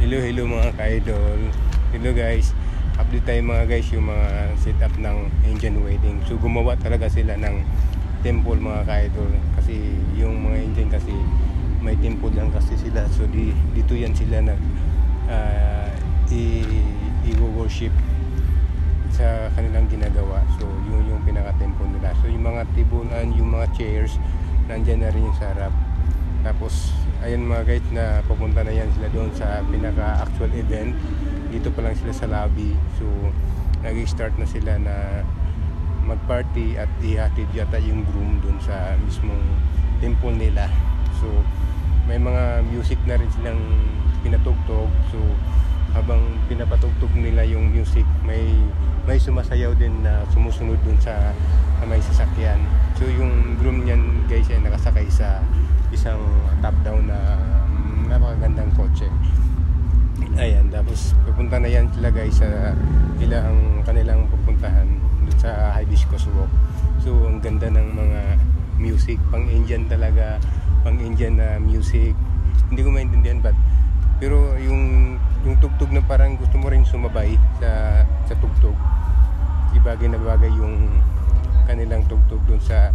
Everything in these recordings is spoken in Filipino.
Hello mga ka-idol. Hello guys. Update tayo mga guys yung mga setup ng Indian wedding. So gumawa talaga sila ng temple mga ka-idol. Kasi yung mga Indian kasi may temple lang kasi sila. So dito yan sila nag i-worship sa kanilang ginagawa. So yung pinaka-temple nila. So yung mga tibunan, yung mga chairs nandyan na rin yung sa harap. Tapos ayan mga guys, na pupunta na yan sila doon sa pinaka actual event. Dito pa lang sila sa lobby. So nag-start na sila na mag-party at ihatid yata yung groom doon sa mismong temple nila. So may mga music na rin silang pinatugtog. So habang pinapatugtog nila yung music, may sumasayaw din na sumusunod doon sa may sasakyan. So yung groom niyan guys ay nakasakay sa isang top down na napakagandang kotse. Ayan, tapos pupunta na yan sila guys sa ilang kanilang pupuntahan dun sa Hibiscus Walk. So ang ganda ng mga music, pang Indian talaga, pang Indian na music. Hindi ko maintindihan pero yung tugtog na parang gusto mo rin sumabay sa tugtog. Ibagay na bagay yung kanilang tugtog dun sa.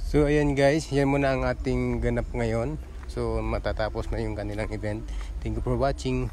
So ayan guys, yan muna ang ating ganap ngayon. So matatapos na yung kanilang event. Thank you for watching.